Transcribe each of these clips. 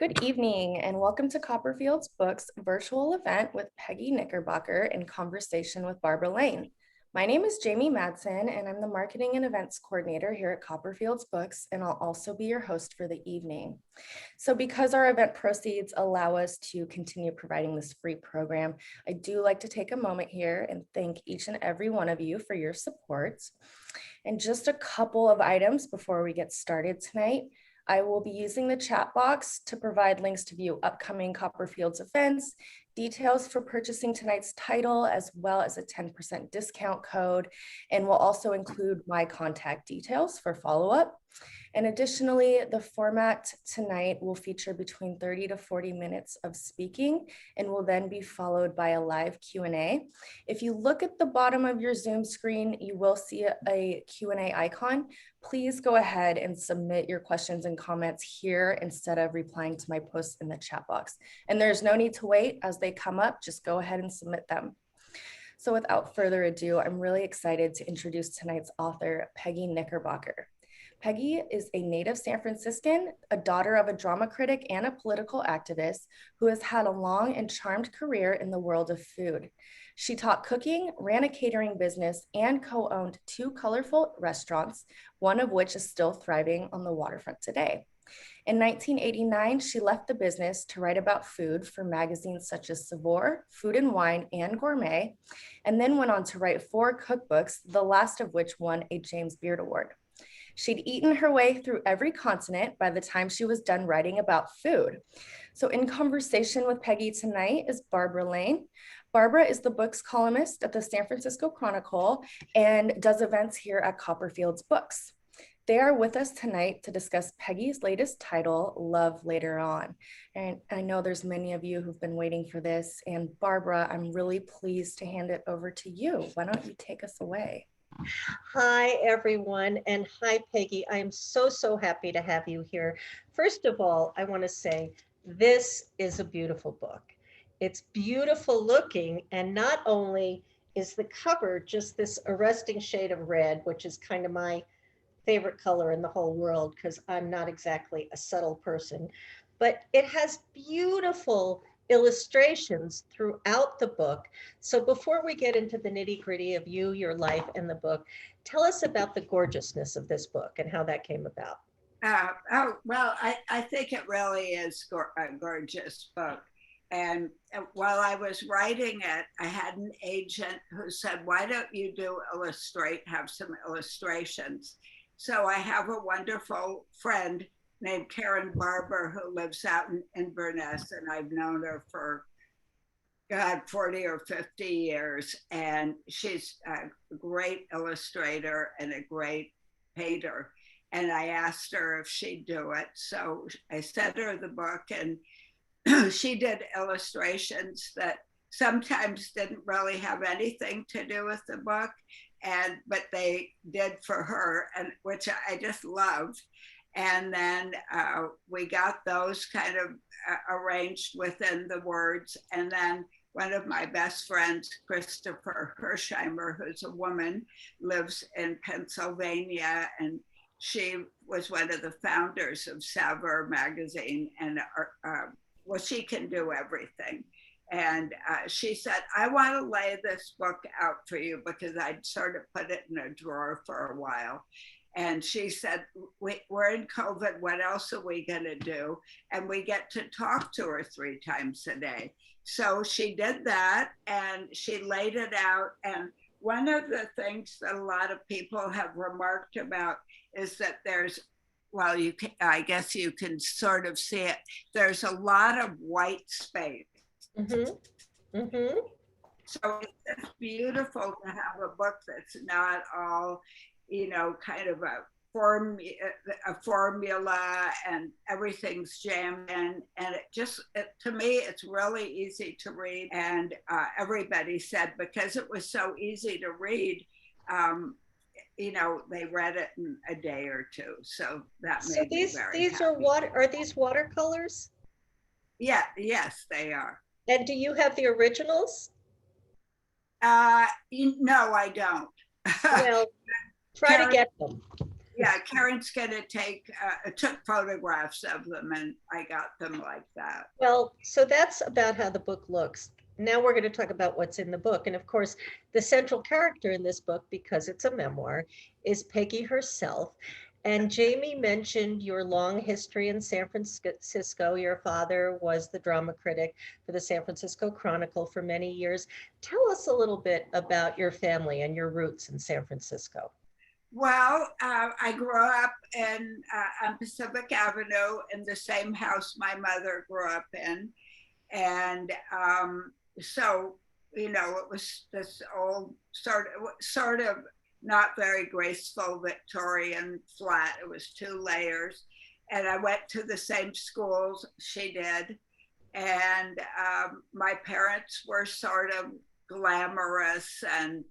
Good evening and welcome to Copperfield's Books virtual event with Peggy Knickerbocker in conversation with Barbara Lane. My name is Jamie Madsen and I'm the marketing and events coordinator here at Copperfield's Books, and I'll also be your host for the evening. So because our event proceeds allow us to continue providing this free program, I do like to take a moment here and thank each and every one of you for your support. And just a couple of items before we get started tonight. I will be using the chat box to provide links to view upcoming Copperfields events, details for purchasing tonight's title, as well as a 10% discount code, and will also include my contact details for follow-up. And additionally, the format tonight will feature between 30 to 40 minutes of speaking and will then be followed by a live Q&A. If you look at the bottom of your Zoom screen, you will see a Q&A icon. Please go ahead and submit your questions and comments here instead of replying to my posts in the chat box. And there's no need to wait. As they come up, just go ahead and submit them. So without further ado, I'm really excited to introduce tonight's author, Peggy Knickerbocker. Peggy is a native San Franciscan, a daughter of a drama critic and a political activist who has had a long and charmed career in the world of food. She taught cooking, ran a catering business, and co-owned two colorful restaurants, one of which is still thriving on the waterfront today. In 1989, she left the business to write about food for magazines such as Saveur, Food and Wine and Gourmet, and then went on to write 4 cookbooks, the last of which won a James Beard Award. She'd eaten her way through every continent by the time she was done writing about food. So in conversation with Peggy tonight is Barbara Lane. Barbara is the books columnist at the San Francisco Chronicle and does events here at Copperfield's Books. They are with us tonight to discuss Peggy's latest title, Love Later On. And I know there's many of you who've been waiting for this. And Barbara, I'm really pleased to hand it over to you. Why don't you take us away? Hi, everyone, and hi, Peggy. I am so happy to have you here. First of all, I want to say this is a beautiful book. It's beautiful looking, and not only is the cover just this arresting shade of red, which is kind of my favorite color in the whole world because I'm not exactly a subtle person, but it has beautiful illustrations throughout the book. So before we get into the nitty gritty of you, your life, and the book, tell us about the gorgeousness of this book and how that came about. I think it really is a gorgeous book. And while I was writing it, I had an agent who said, why don't you have some illustrations? So I have a wonderful friend named Karen Barber who lives out in Inverness, and I've known her for 40 or 50 years, and she's a great illustrator and a great painter. And I asked her if she'd do it. So I sent her the book, and she did illustrations that sometimes didn't really have anything to do with the book, but they did for her, and which I just loved. And then we got those kind of arranged within the words. And then one of my best friends, Christopher Hersheimer, who's a woman, lives in Pennsylvania, and she was one of the founders of Saveur magazine, and she can do everything. And she said, I want to lay this book out for you because I'd sort of put it in a drawer for a while. And she said, we're in COVID, what else are we going to do? And we get to talk to her 3 times a day. So she did that, and she laid it out. And one of the things that a lot of people have remarked about is that I guess you can sort of see it, there's a lot of white space. Mm-hmm. Mm-hmm. So it's beautiful to have a book that's not all, kind of a formula and everything's jammed in. And to me, it's really easy to read. And everybody said because it was so easy to read, they read it in a day or 2. So that made me very happy. Are these watercolors? Yeah, yes, they are. And do you have the originals? No, I don't. Well, try to get them. Yeah, Karen's gonna took photographs of them, and I got them like that. Well, so that's about how the book looks. Now we're going to talk about what's in the book. And of course, the central character in this book, because it's a memoir, is Peggy herself. And Jamie mentioned your long history in San Francisco. Your father was the drama critic for the San Francisco Chronicle for many years. Tell us a little bit about your family and your roots in San Francisco. Well, I grew up on Pacific Avenue in the same house my mother grew up in. And so, it was this old sort of not very graceful Victorian flat. It was 2 layers. And I went to the same schools she did. And my parents were sort of glamorous, and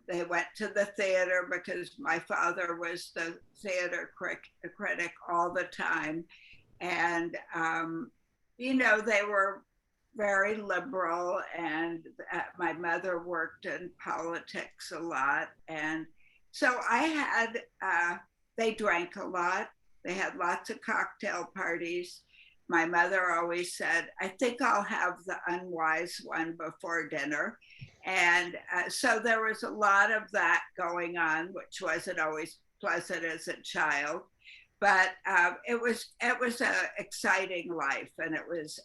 they went to the theater because my father was the theater critic all the time. And, they were very liberal, and my mother worked in politics a lot. And so they drank a lot. They had lots of cocktail parties. My mother always said, I think I'll have the unwise one before dinner. And so there was a lot of that going on, which wasn't always pleasant as a child. But it was an exciting life, and it was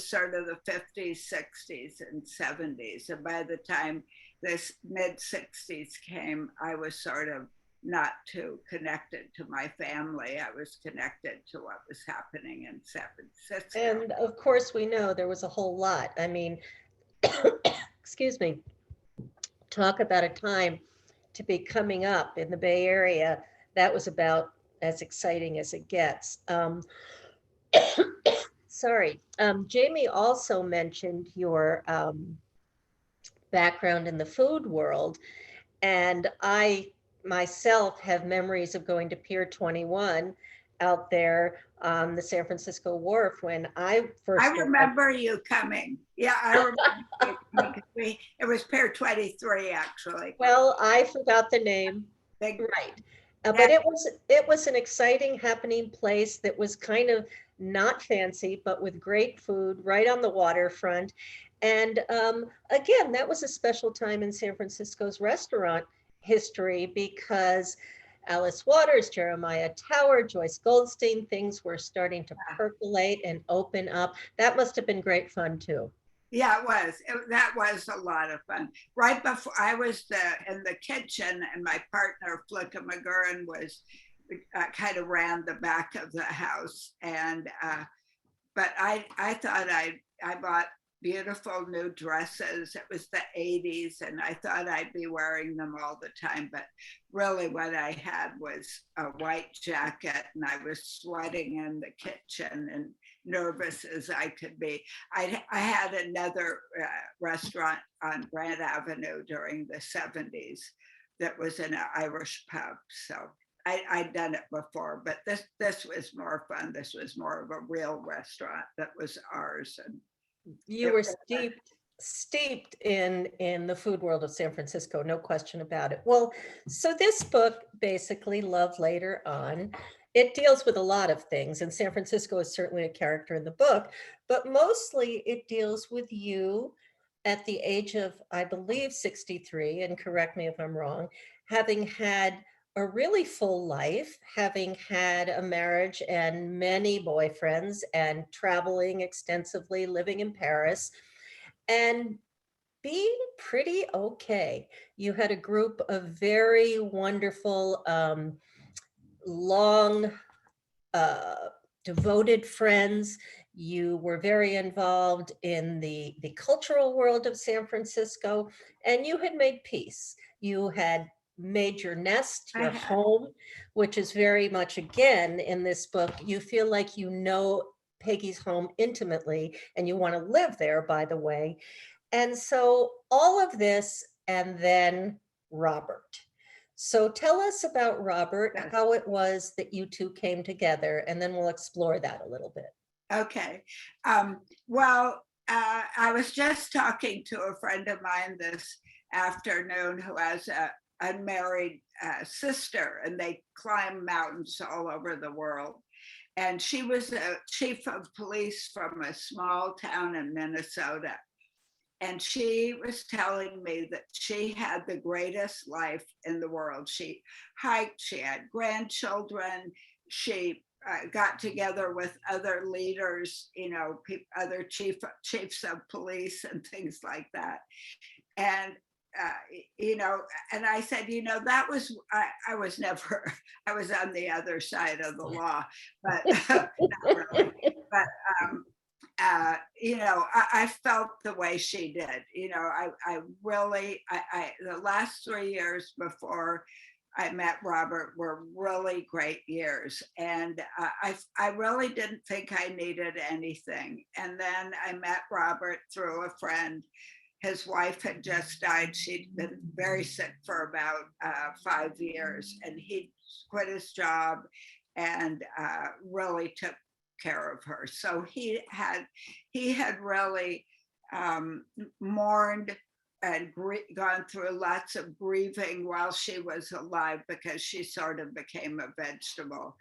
sort of the 50s, 60s, and 70s. And by the time this mid 60s came, I was sort of not too connected to my family. I was connected to what was happening in San Francisco. And of course, we know there was a whole lot. I mean, excuse me, talk about a time to be coming up in the Bay Area. That was about as exciting as it gets. Sorry. Jamie also mentioned your background in the food world. And I myself have memories of going to Pier 21 out there on the San Francisco Wharf when I first. I remember you coming. Yeah, I remember you coming. It was Pier 23, actually. Well, I forgot the name. Right. But it was an exciting, happening place that was kind of not fancy, but with great food right on the waterfront. And again, that was a special time in San Francisco's restaurant history because Alice Waters, Jeremiah Tower, Joyce Goldstein, things were starting to percolate and open up. That must have been great fun too. Yeah, it was. That was a lot of fun. Right before I was in the kitchen, and my partner Flicka McGurrin was kind of ran the back of the house, and but I thought I bought beautiful new dresses. It was the 80s, and I thought I'd be wearing them all the time, but really what I had was a white jacket, and I was sweating in the kitchen and nervous as I could be. I had another restaurant on Grant Avenue during the 70s that was an Irish pub, so I'd done it before, but this was more fun. This was more of a real restaurant that was ours. And you were steeped in the food world of San Francisco, no question about it. Well, so this book, basically Love Later On, it deals with a lot of things, and San Francisco is certainly a character in the book, but mostly it deals with you at the age of, I believe, 63, and correct me if I'm wrong, having had a really full life, having had a marriage and many boyfriends and traveling extensively, living in Paris, and being pretty okay. You had a group of very wonderful, long, devoted friends. You were very involved in the cultural world of San Francisco, and you had made peace. You had made your nest, your home, which is very much, again, in this book, you feel like you know Peggy's home intimately, and you want to live there, by the way. And so all of this, and then Robert. So tell us about Robert, how it was that you two came together, and then we'll explore that a little bit. Okay. Well, I was just talking to a friend of mine this afternoon who has unmarried sister, and they climb mountains all over the world. And she was a chief of police from a small town in Minnesota. And she was telling me that she had the greatest life in the world. She hiked, she had grandchildren, she got together with other leaders, other chiefs of police and things like that. And and I said, that was, I was never, I was on the other side of the law, but not really. But I felt the way she did. I really, the last 3 years before I met Robert were really great years. And I really didn't think I needed anything. And then I met Robert through a friend. His wife had just died. She'd been very sick for about 5 years, and he quit his job and really took care of her. So he had really mourned and gone through lots of grieving while she was alive, because she sort of became a vegetable.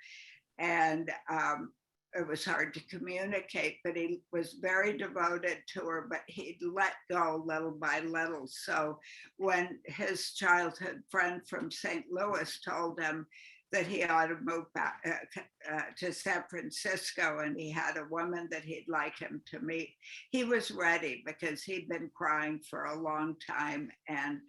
And it was hard to communicate, but he was very devoted to her, but he'd let go little by little. So when his childhood friend from St. Louis told him that he ought to move back to San Francisco, and he had a woman that he'd like him to meet, he was ready, because he'd been crying for a long time. And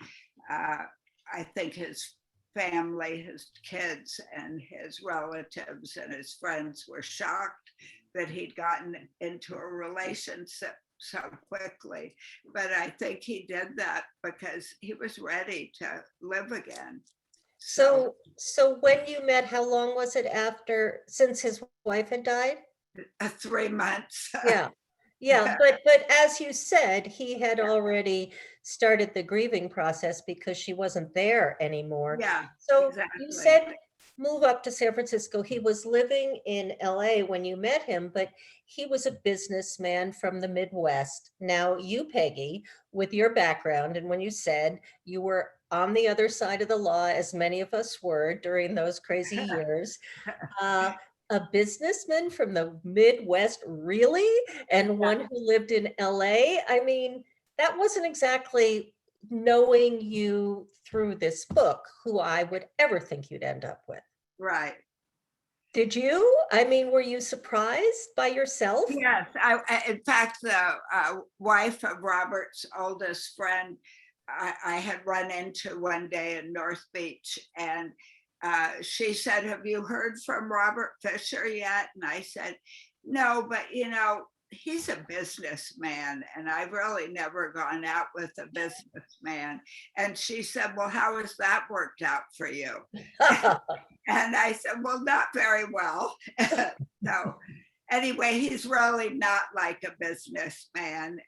I think his family, his kids and his relatives and his friends were shocked that he'd gotten into a relationship so quickly. But I think he did that because he was ready to live again. So when you met, how long was it since his wife had died? 3 months. Yeah. But as you said, he had already started the grieving process because she wasn't there anymore. Yeah. So exactly. You said move up to San Francisco. He was living in LA when you met him, but he was a businessman from the Midwest. Now you, Peggy, with your background, and when you said you were on the other side of the law, as many of us were during those crazy years, a businessman from the Midwest, really? And one who lived in LA? I mean, that wasn't exactly knowing you through this book, who I would ever think you'd end up with. Right. Did you? I mean, were you surprised by yourself? Yes. In fact, the wife of Robert's oldest friend, I had run into one day in North Beach, and she said, "Have you heard from Robert Fisher yet?" And I said, "No, but he's a businessman, and I've really never gone out with a businessman." And she said, "Well, how has that worked out for you?" And I said, "Well, not very well." So anyway, he's really not like a businessman,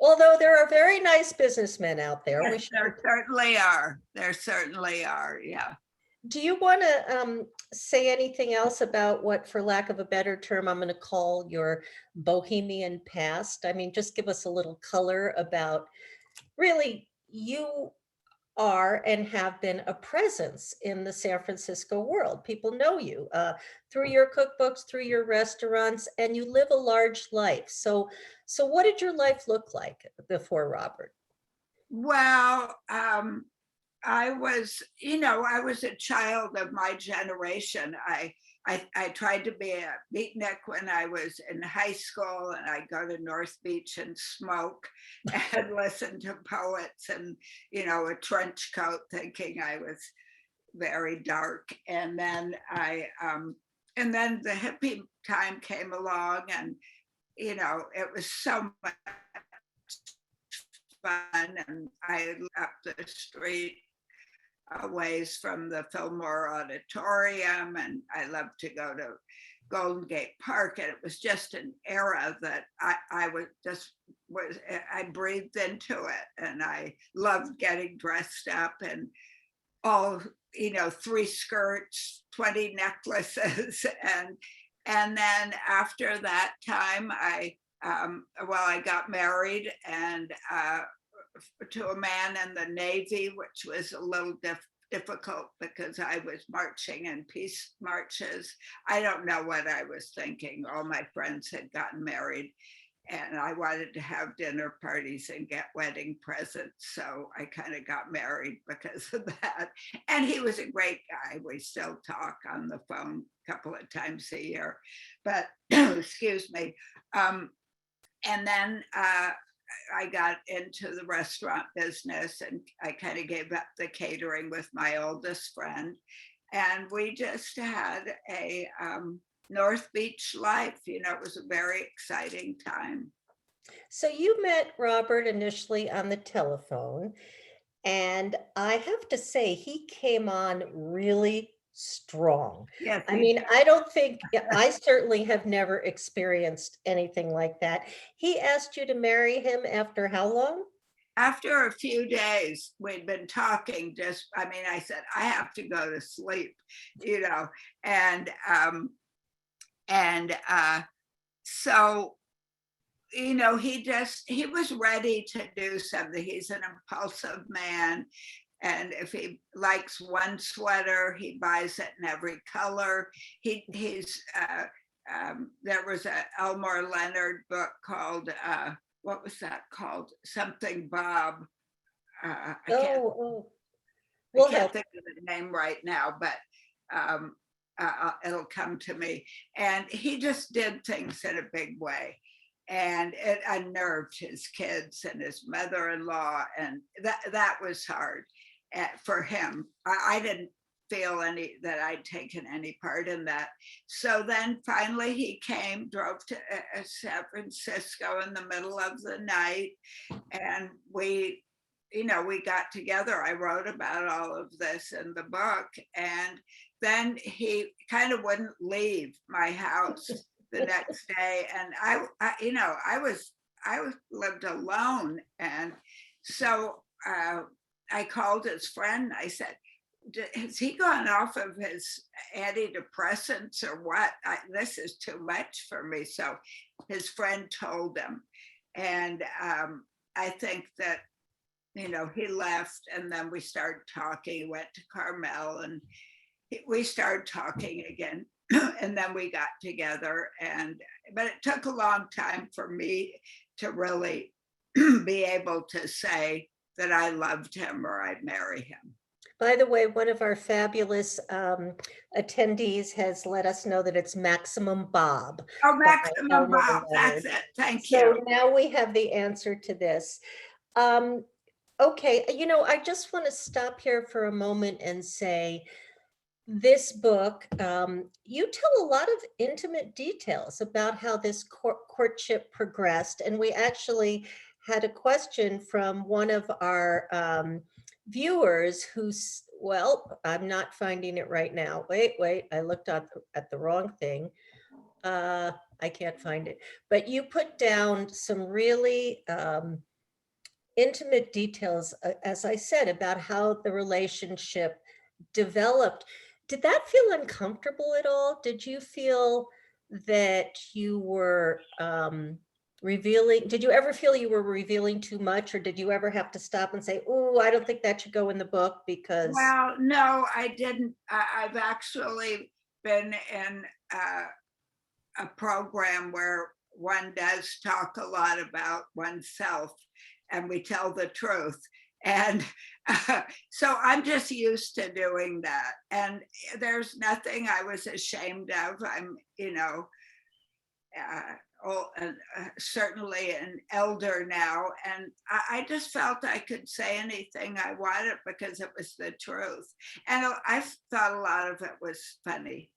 Although there are very nice businessmen out there. Yes, there certainly are. There certainly are. Yeah. Do you want to say anything else about what, for lack of a better term, I'm going to call your bohemian past? I mean, just give us a little color about, really, you are and have been a presence in the San Francisco world. People know you through your cookbooks, through your restaurants, and you live a large life. So what did your life look like before Robert? Well, I was a child of my generation. I tried to be a beatnik when I was in high school, and I'd go to North Beach and smoke and listen to poets and, a trench coat, thinking I was very dark. And then and then the hippie time came along, and, it was so much fun. And I up the street a ways from the Fillmore Auditorium, and I loved to go to Golden Gate Park, and it was just an era that I breathed into it, and I loved getting dressed up and all, 3 skirts, 20 necklaces, and then after that time, I got married, and to a man in the Navy, which was a little difficult because I was marching in peace marches. I don't know what I was thinking. All my friends had gotten married, and I wanted to have dinner parties and get wedding presents. So I kind of got married because of that. And he was a great guy. We still talk on the phone a couple of times a year. But excuse me. And then I got into the restaurant business, and I kind of gave up the catering with my oldest friend. And we just had a North Beach life. You know, it was a very exciting time. So you met Robert initially on the telephone, and I have to say he came on really strong. Yes, I mean, I don't think, I certainly have never experienced anything like that. He asked you to marry him after how long? after a few days, we'd been talking. I said, I have to go to sleep, you know, and so you know, he was ready to do something. He's an impulsive man. And if he likes one sweater, he buys it in every color. There was a Elmore Leonard book called, what was that called? Something Bob. I can't, I can't think of the name right now, but it'll come to me. And he just did things in a big way. And it unnerved his kids and his mother-in-law, and that was hard for him. I didn't feel that I'd taken any part in that. So then finally he drove to San Francisco in the middle of the night, and we got together. I wrote about all of this in the book, and then he kind of wouldn't leave my house the next day, and I lived alone, and so I called his friend. I said, has he gone off of his antidepressants or what? This is too much for me. So his friend told him, and I think that he left, and then we started talking. He went to Carmel, and we started talking again. And then we got together, but it took a long time for me to really be able to say that I loved him or I'd marry him. By the way, one of our fabulous attendees has let us know that it's Maximum Bob. Oh, Maximum Bob, that's it. Thank you. So now we have the answer to this. Okay, I just want to stop here for a moment and say, this book, you tell a lot of intimate details about how this courtship progressed. And we actually had a question from one of our viewers who's, well, I'm not finding it right now. Wait, I looked at the wrong thing. I can't find it. But you put down some really intimate details, as I said, about how the relationship developed. Did that feel uncomfortable at all? Did you feel that you were revealing? Did you ever feel you were revealing too much, or did you ever have to stop and say, oh, I don't think that should go in the book because? Well, no, I didn't. I've actually been in a program where one does talk a lot about oneself, and we tell the truth. And so I'm just used to doing that. And there's nothing I was ashamed of. I'm, certainly an elder now. And I just felt I could say anything I wanted because it was the truth. And I thought a lot of it was funny.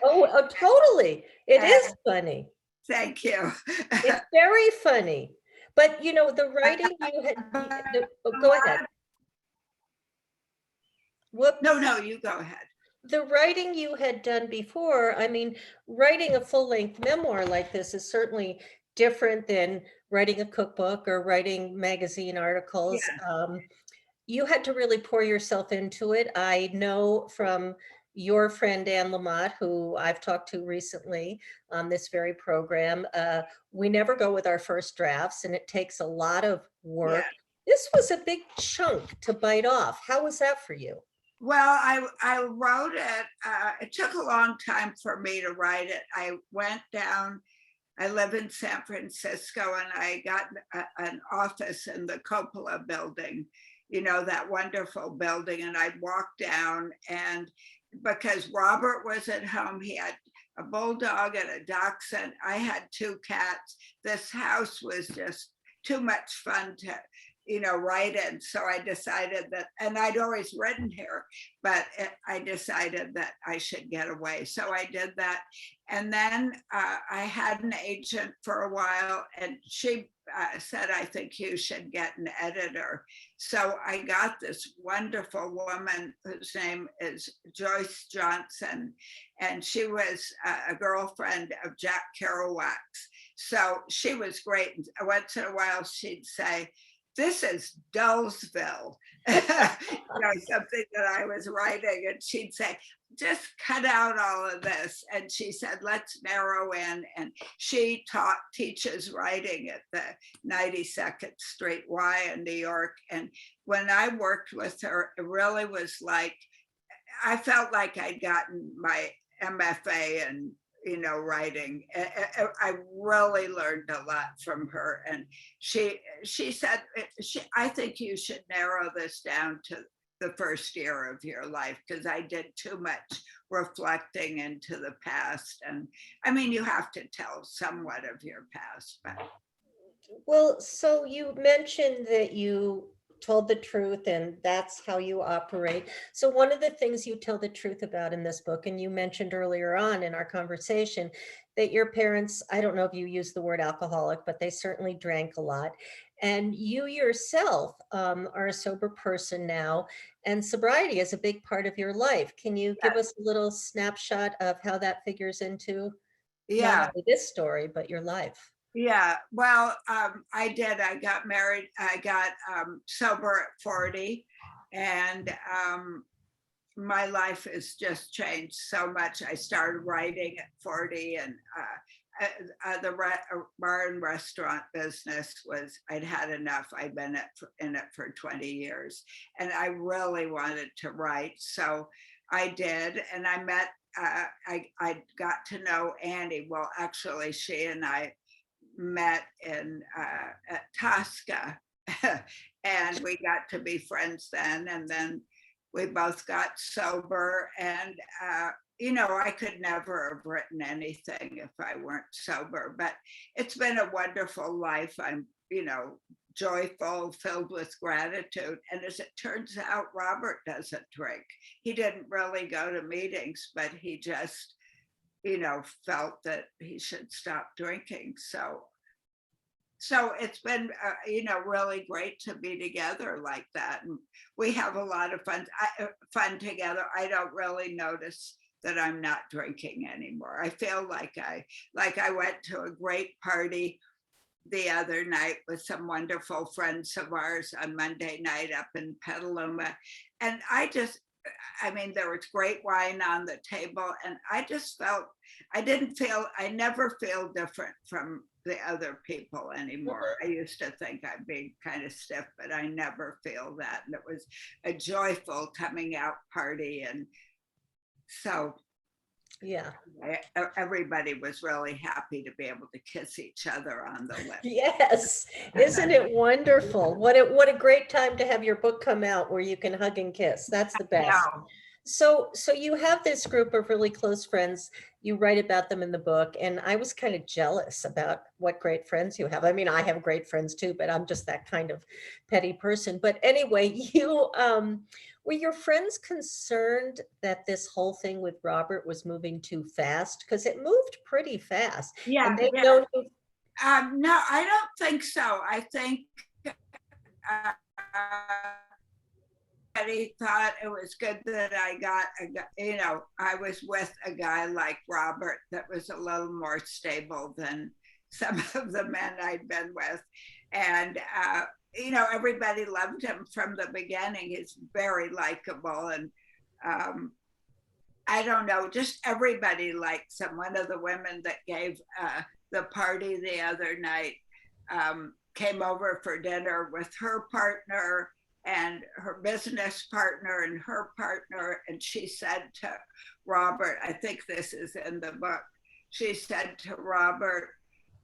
Oh, totally. It is funny. Thank you. It's very funny. But, the writing you had, go ahead. Whoops. No, you go ahead. The writing you had done before, I mean, writing a full-length memoir like this is certainly different than writing a cookbook or writing magazine articles. Yeah. You had to really pour yourself into it. I know from your friend Anne Lamott, who I've talked to recently on this very program, we never go with our first drafts, and it takes a lot of work This was a big chunk to bite off. How was that for you? Well, I wrote it. It took a long time for me to write it. I went down. I live in San Francisco, and I got an office in the Coppola building, you know, that wonderful building. And I'd walk down, and because Robert was at home, he had a bulldog and a dachshund. I had two cats. This house was just too much fun to, you know, write in. So I decided that, and I'd always written here, but I decided that I should get away. So I did that. And then I had an agent for a while, and she said, I think you should get an editor. So I got this wonderful woman whose name is Joyce Johnson, and she was a girlfriend of Jack Kerouac's. So she was great. Once in a while, she'd say, this is Dullsville, you know, something that I was writing. And she'd say, just cut out all of this. And she said, let's narrow in. And she teaches writing at the 92nd Street Y in New York. And when I worked with her, it really was like, I felt like I'd gotten my MFA and, you know, writing. I really learned a lot from her. And she said, I think you should narrow this down to the first year of your life, because I did too much reflecting into the past. And I mean, you have to tell somewhat of your past. But. Well, so you mentioned that you told the truth and that's how you operate. So one of the things you tell the truth about in this book, and you mentioned earlier on in our conversation, that your parents, I don't know if you use the word alcoholic, but they certainly drank a lot. And you yourself are a sober person now, and sobriety is a big part of your life. Can you give us a little snapshot of how that figures into not only this story, but your life? Yeah, well, I did. I got married. I got sober at 40, and my life has just changed so much. I started writing at 40, and the bar and restaurant business was, I'd had enough. I'd been in it for 20 years, and I really wanted to write. So I did, and I met, I got to know Annie. Well, actually, she and I met in at Tosca, and we got to be friends then. And then we both got sober, and you know, I could never have written anything if I weren't sober. But it's been a wonderful life. I'm, you know, joyful, filled with gratitude. And as it turns out, Robert doesn't drink. He didn't really go to meetings, but he just, you know, felt that he should stop drinking. So it's been, you know, really great to be together like that. And we have a lot of fun together. I don't really notice that I'm not drinking anymore. I feel like I went to a great party the other night with some wonderful friends of ours on Monday night up in Petaluma. And I mean, there was great wine on the table, and I just felt, I never feel different from the other people anymore. I used to think I'd be kind of stiff, but I never feel that. And it was a joyful coming out party. And so, yeah, everybody was really happy to be able to kiss each other on the lips. Yes, isn't it wonderful? What a great time to have your book come out where you can hug and kiss. That's the best. So you have this group of really close friends. You write about them in the book, and I was kind of jealous about what great friends you have. I mean, I have great friends too, but I'm just that kind of petty person. But anyway, you were your friends concerned that this whole thing with Robert was moving too fast? Because it moved pretty fast. Yeah. And they've known you. No, I don't think so. I think he thought it was good that I got, you know, I was with a guy like Robert that was a little more stable than some of the men I'd been with. And, you know, everybody loved him from the beginning. He's very likable. And I don't know, just everybody likes him. One of the women that gave the party the other night, came over for dinner with her partner and her business partner and her partner. And she said to Robert, I think this is in the book, she said to Robert,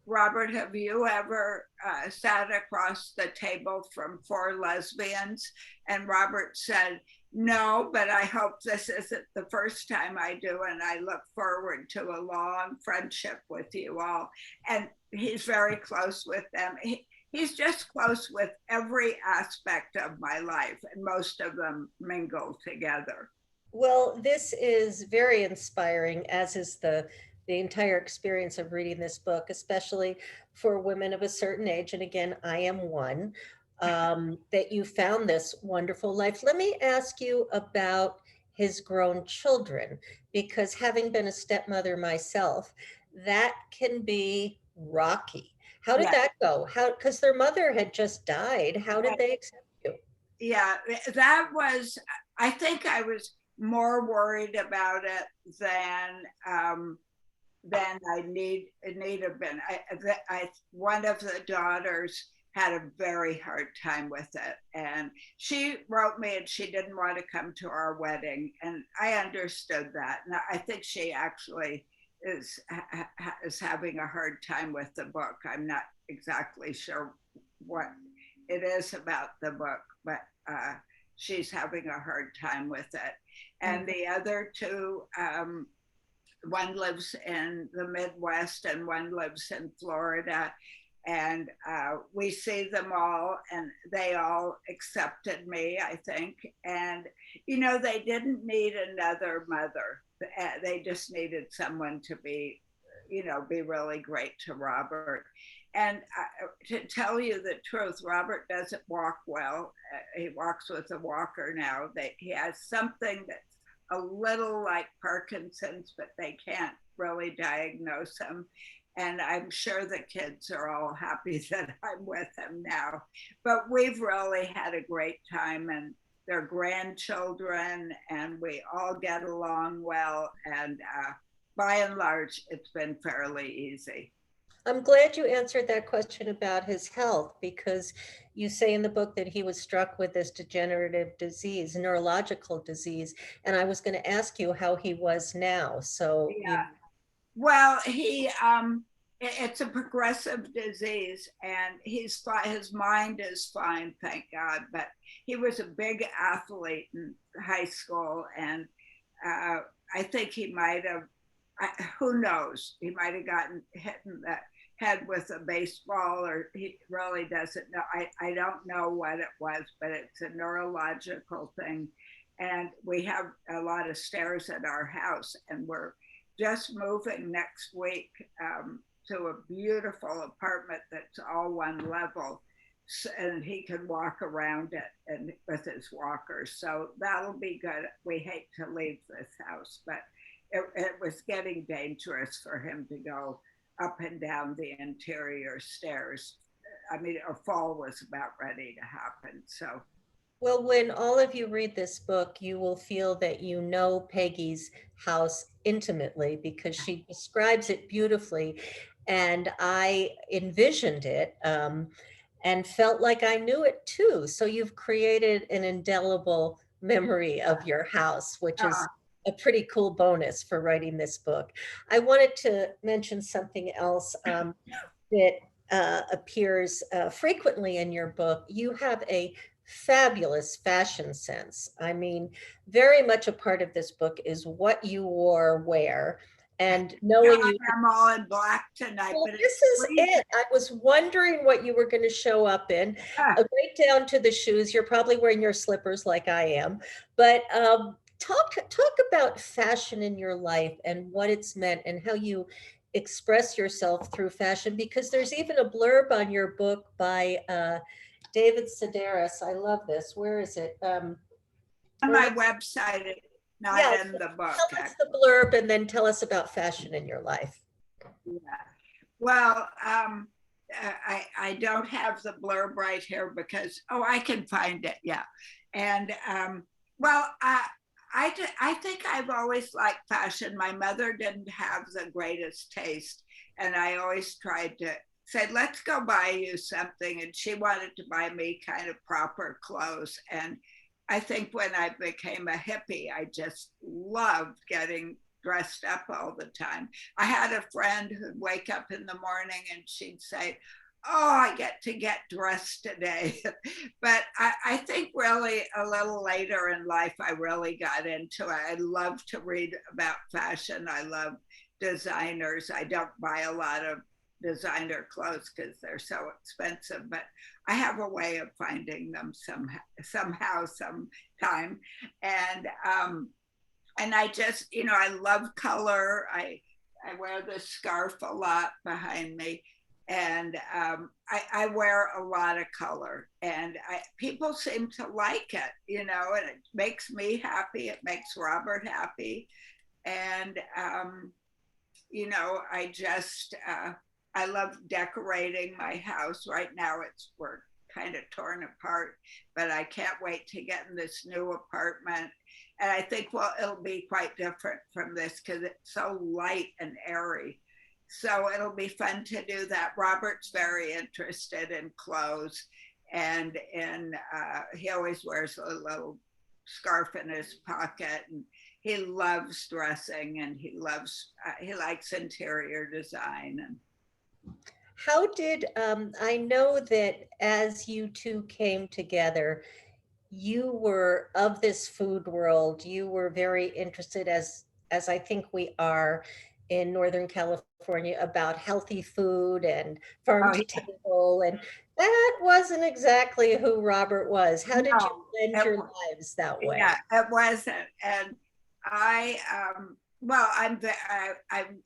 Robert, have you ever sat across the table from 4 lesbians? And Robert said, no, but I hope this isn't the first time I do, and I look forward to a long friendship with you all. And he's very close with them. He's just close with every aspect of my life, and most of them mingle together. Well, this is very inspiring, as is the entire experience of reading this book, especially for women of a certain age. And again, I am one, that you found this wonderful life. Let me ask you about his grown children, because having been a stepmother myself, that can be rocky. How did that go? How, because their mother had just died. How did they accept you? Yeah, that was, I think I was more worried about it than I need have been. One of the daughters had a very hard time with it, and she wrote me and she didn't want to come to our wedding, and I understood that. And I think she actually is having a hard time with the book. I'm not exactly sure what it is about the book, but she's having a hard time with it. And the other two, one lives in the Midwest and one lives in Florida. And we see them all, and they all accepted me, I think. And, you know, they didn't need another mother. They just needed someone to be, you know, be really great to Robert. And to tell you the truth, Robert doesn't walk well. He walks with a walker now. He has something that's a little like Parkinson's, but they can't really diagnose him. And I'm sure the kids are all happy that I'm with him now. But we've really had a great time, and they're grandchildren, and we all get along well. And by and large, it's been fairly easy. I'm glad you answered that question about his health, because you say in the book that he was struck with this degenerative disease, neurological disease. And I was going to ask you how he was now. So, yeah. Well, it's a progressive disease, and his mind is fine, thank God. But he was a big athlete in high school, and I think he might have, who knows, he might have gotten hit in the head with a baseball, or he really doesn't know. I don't know what it was, but it's a neurological thing. And we have a lot of stairs at our house, and we're just moving next week to a beautiful apartment that's all one level, and he can walk around it and with his walker. So that'll be good. We hate to leave this house, but it was getting dangerous for him to go up and down the interior stairs. I mean, a fall was about ready to happen. So, well, when all of you read this book, you will feel that you know Peggy's house intimately, because she describes it beautifully. And I envisioned it and felt like I knew it too. So you've created an indelible memory of your house, which is a pretty cool bonus for writing this book. I wanted to mention something else that appears frequently in your book. You have a fabulous fashion sense. I mean, very much a part of this book is what you wore where. And knowing you, I'm all in black tonight. well, but this is it. I was wondering what you were going to show up in. Right down to the shoes. You're probably wearing your slippers like I am. But talk about fashion in your life and what it's meant and how you express yourself through fashion, because there's even a blurb on your book by David Sedaris. I love this. Where is it? On my website, not in the book. Tell us the blurb and then tell us about fashion in your life. Yeah. Well, I don't have the blurb right here because, I can find it. Yeah. And well, I think I've always liked fashion. My mother didn't have the greatest taste, and I always tried to said, let's go buy you something. And she wanted to buy me kind of proper clothes. And I think when I became a hippie, I just loved getting dressed up all the time. I had a friend who'd wake up in the morning and she'd say, oh, I get to get dressed today. But I think really a little later in life, I really got into it. I love to read about fashion. I love designers. I don't buy a lot of designer clothes because they're so expensive, but I have a way of finding them somehow, sometime. And I just, I love color. I wear this scarf a lot behind me, and I wear a lot of color, and people seem to like it, and it makes me happy. It makes Robert happy, and I just I love decorating my house. Right now, we're kind of torn apart, but I can't wait to get in this new apartment. And I think, well, it'll be quite different from this because it's so light and airy. So it'll be fun to do that. Robert's very interested in clothes, and he always wears a little scarf in his pocket, and he loves dressing, and he likes interior design. And how did I know that as you two came together, you were of this food world. You were very interested, as I think we are in Northern California, about healthy food and farm to table, and that wasn't exactly who Robert was. How did you blend your lives that way? Yeah, it wasn't. And well, I'm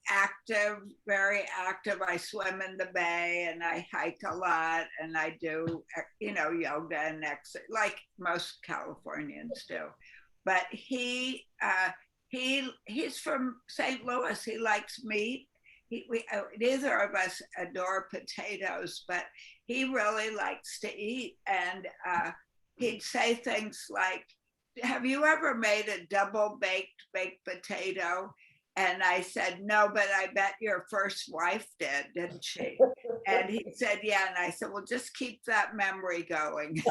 active, very active. I swim in the bay, and I hike a lot, and I do, yoga and exercise, like most Californians do. But he's from St. Louis. He likes meat. Neither of us adore potatoes, but he really likes to eat. And he'd say things like, have you ever made a double baked potato? And I said, no, but I bet your first wife did, didn't she? And he said, yeah. And I said, well, just keep that memory going.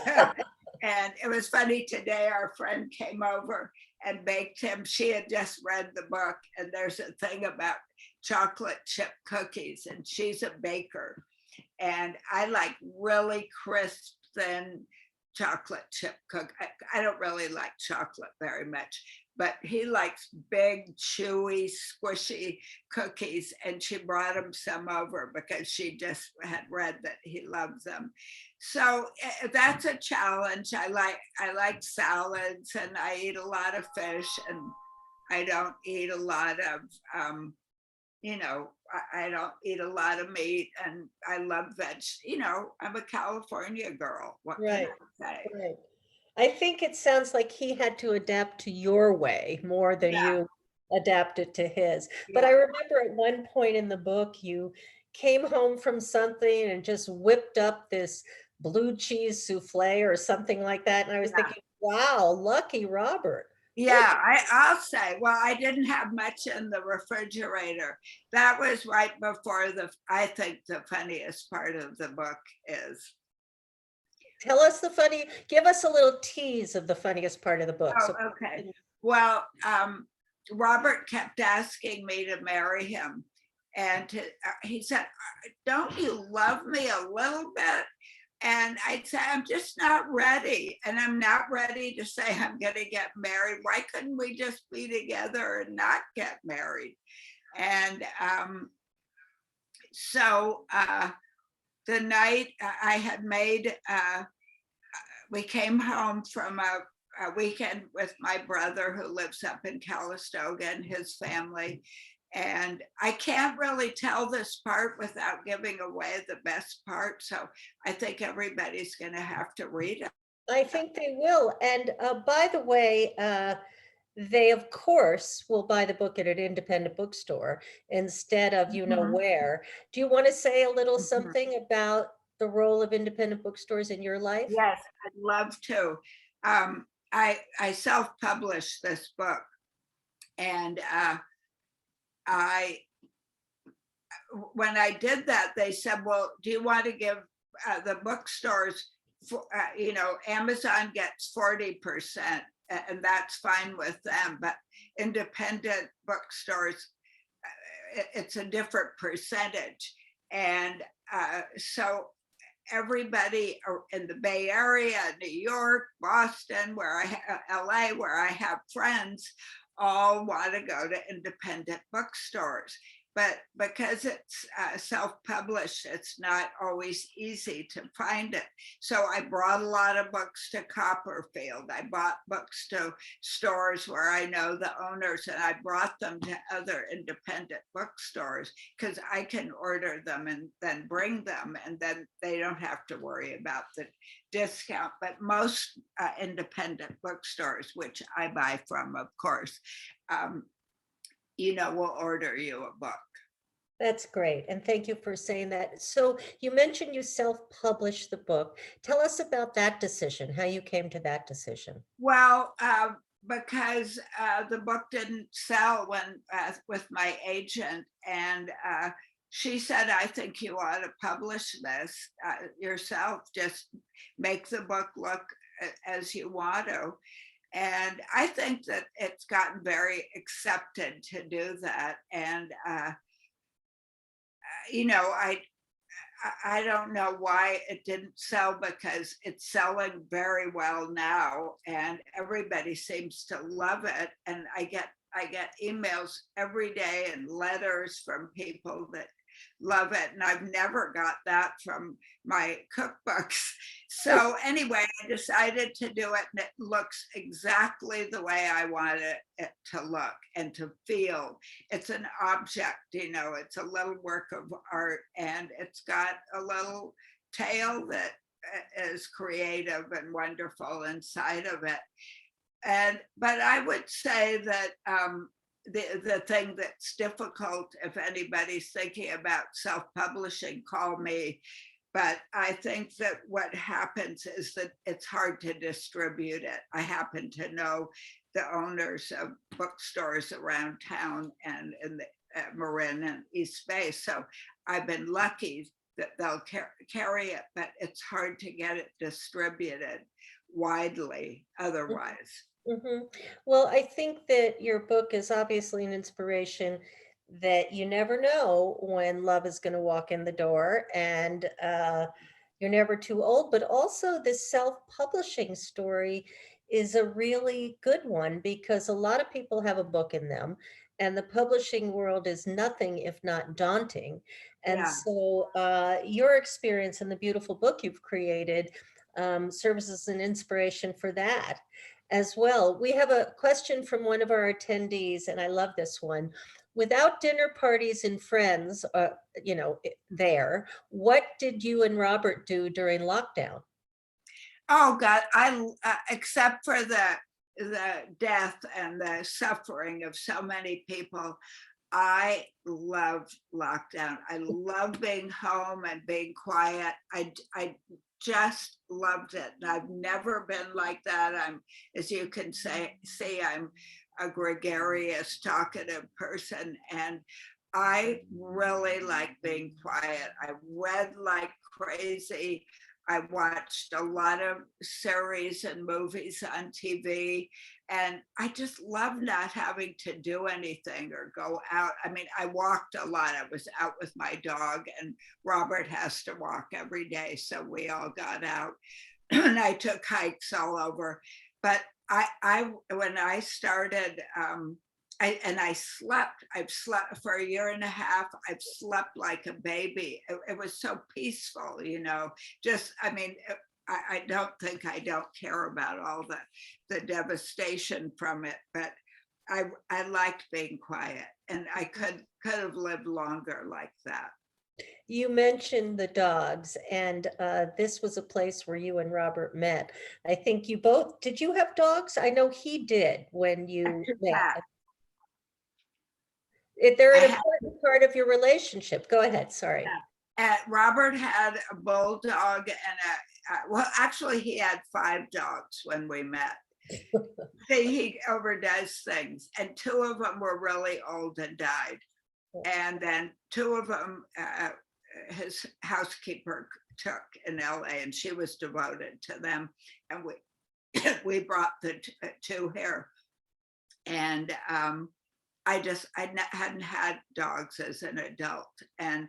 And it was funny today, our friend came over and baked him. She had just read the book, and there's a thing about chocolate chip cookies, and she's a baker. And I like really crisp, thin chocolate chip cook. I don't really like chocolate very much, but he likes big, chewy, squishy cookies. And she brought him some over because she just had read that he loves them. So that's a challenge. I like salads, and I eat a lot of fish, and I don't eat a lot of I don't eat a lot of meat, and I love veg. I'm a California girl. What can I say? Right. I think it sounds like he had to adapt to your way more than you adapted to his. But I remember at one point in the book, you came home from something and just whipped up this blue cheese souffle or something like that. And I was thinking, wow, lucky Robert. Yeah, I'll say, well, I didn't have much in the refrigerator. That was right before I think the funniest part of the book is. Tell us give us a little tease of the funniest part of the book. Oh, okay. Well, Robert kept asking me to marry him. And he said, don't you love me a little bit? And I'd say, I'm just not ready. And I'm not ready to say I'm going to get married. Why couldn't we just be together and not get married? And so the night I had made, we came home from a weekend with my brother who lives up in Calistoga and his family. And I can't really tell this part without giving away the best part. So I think everybody's going to have to read it. I think they will. And by the way, they, of course, will buy the book at an independent bookstore instead of where. Do you want to say a little something about the role of independent bookstores in your life? Yes, I'd love to. I self-published this book, and when I did that, they said, well, do you want to give the bookstores, Amazon gets 40%, and that's fine with them, but independent bookstores, it's a different percentage. And so everybody in the Bay Area, New York, Boston, LA, where I have friends, all want to go to independent bookstores. But because it's self-published, it's not always easy to find it. So I brought a lot of books to Copperfield. I bought books to stores where I know the owners, and I brought them to other independent bookstores because I can order them and then bring them, and then they don't have to worry about the discount. But most independent bookstores, which I buy from, of course, will order you a book. That's great. And thank you for saying that. So you mentioned you self-published the book. Tell us about that decision, how you came to that decision. Well, because the book didn't sell with my agent, and she said, I think you ought to publish this yourself. Just make the book look as you want to. And I think that it's gotten very accepted to do that. And, I don't know why it didn't sell, because it's selling very well now and everybody seems to love it. And I get emails every day and letters from people that love it. And I've never got that from my cookbooks. So anyway, I decided to do it, and it looks exactly the way I wanted it to look and to feel. It's an object, it's a little work of art, and it's got a little tale that is creative and wonderful inside of it. But I would say that the thing that's difficult, if anybody's thinking about self-publishing, call me. But I think that what happens is that it's hard to distribute it. I happen to know the owners of bookstores around town and in the Marin and East Bay. So I've been lucky that they'll carry it, but it's hard to get it distributed widely otherwise. Mm-hmm. Well, I think that your book is obviously an inspiration that you never know when love is going to walk in the door, and you're never too old. But also, this self-publishing story is a really good one, because a lot of people have a book in them, and the publishing world is nothing if not daunting. And Yeah. so your experience and the beautiful book you've created serves as an inspiration for that as well. We have a question from one of our attendees, and I love this one. Without dinner parties and friends, there, what did you and Robert do during lockdown? Oh God, except for the death and the suffering of so many people, I love lockdown. I love being home and being quiet. I just loved it. And I've never been like that. As you can see, I'm a gregarious, talkative person, and I really like being quiet. I read like crazy. I watched a lot of series and movies on TV, and I just love not having to do anything or go out. I mean, I walked a lot. I was out with my dog, and Robert has to walk every day, so we all got out and I took hikes all over. But when I started, I've slept for a year and a half. I've slept like a baby. It was so peaceful, I don't think I don't care about all the devastation from it, but I liked being quiet, and I could have lived longer like that. You mentioned the dogs, and this was a place where you and Robert met. I think you both, did you have dogs? I know he did when you met. They're an important part of your relationship. Go ahead, sorry. Robert had a bulldog and actually he had 5 dogs when we met. He overdoes things, and 2 of them were really old and died. And then two of them, his housekeeper took in LA, and she was devoted to them. And we brought the two here. And I hadn't had dogs as an adult. And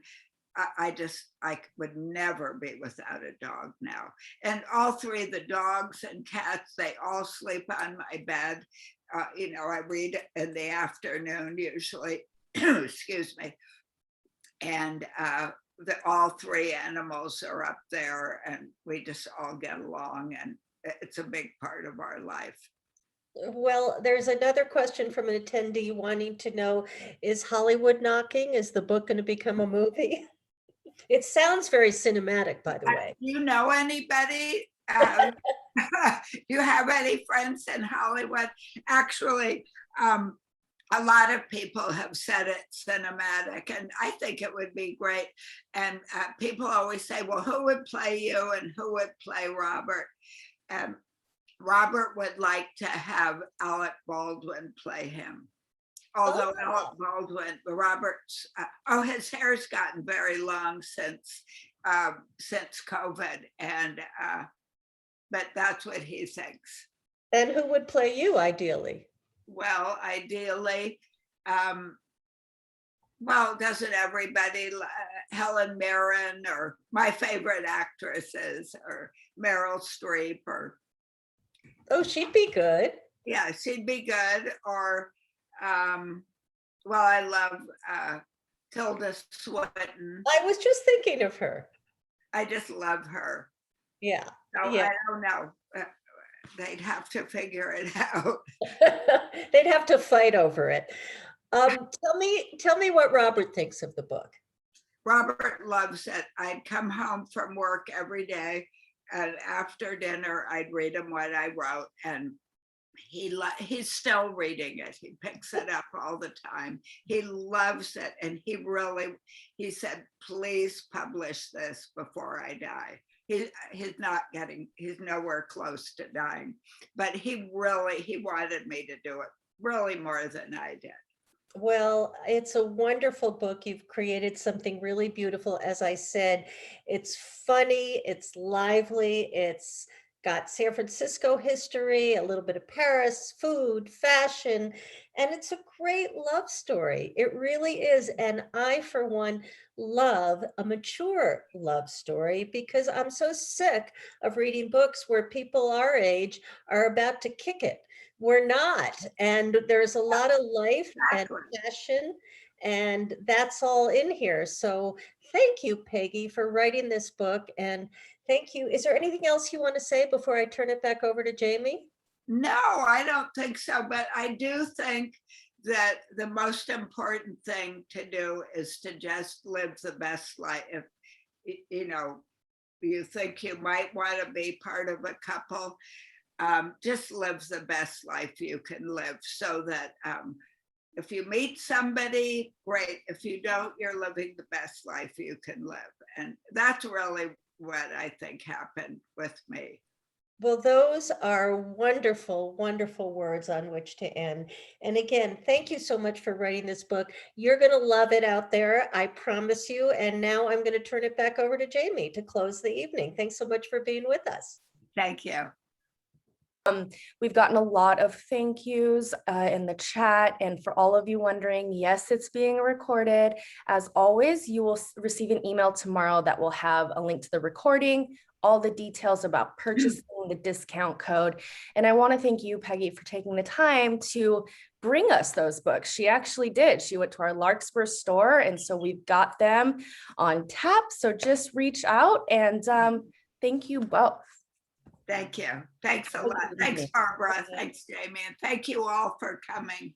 I would never be without a dog now. And all three of the dogs and cats, they all sleep on my bed. I read in the afternoon usually, excuse me. And all three animals are up there, and we just all get along, and it's a big part of our life. Well, there's another question from an attendee wanting to know, is Hollywood knocking? Is the book going to become a movie? It sounds very cinematic, by the way. Do you know anybody? Do you have any friends in Hollywood? Actually, a lot of people have said it's cinematic, and I think it would be great. And people always say, well, who would play you and who would play Robert? Robert would like to have Alec Baldwin play him. Although Alec Baldwin, Robert's, his hair's gotten very long since COVID, and but that's what he thinks. And who would play you ideally? Well, ideally, doesn't everybody, Helen Mirren, or my favorite actresses, or Meryl Streep, or she'd be good. Yeah, she'd be good. Or I love Tilda Swinton. I was just thinking of her. I just love her. Yeah. So yeah. I don't know. They'd have to figure it out. They'd have to fight over it. Tell me what Robert thinks of the book. Robert loves it. I'd come home from work every day, and after dinner, I'd read him what I wrote, and he's still reading it. He picks it up all the time. He loves it, and he said, please publish this before I die. He's nowhere close to dying, but he wanted me to do it really more than I did. Well, it's a wonderful book. You've created something really beautiful. As I said, it's funny, it's lively, it's got San Francisco history, a little bit of Paris, food, fashion, and it's a great love story. It really is. And I, for one, love a mature love story, because I'm so sick of reading books where people our age are about to kick it. We're not. And there's a lot of life and passion, and that's all in here. So thank you, Peggy, for writing this book. And thank you. Is there anything else you want to say before I turn it back over to Jamie? No, I don't think so. But I do think that the most important thing to do is to just live the best life. If you think you might want to be part of a couple, just live the best life you can live, so that if you meet somebody, great. If you don't, you're living the best life you can live. And that's really what I think happened with me. Well, those are wonderful, wonderful words on which to end. And again, thank you so much for writing this book. You're going to love it out there, I promise you. And now I'm going to turn it back over to Jamie to close the evening. Thanks so much for being with us. Thank you. We've gotten a lot of thank yous in the chat, and for all of you wondering, yes, it's being recorded. As always, you will receive an email tomorrow that will have a link to the recording, all the details about purchasing, the discount code. And I want to thank you, Peggy, for taking the time to bring us those books. She actually did. She went to our Larkspur store, and so we've got them on tap. So just reach out, and thank you both. Thank you. Thanks a lot. Thanks, Barbara. Thanks, Jamie. And thank you all for coming.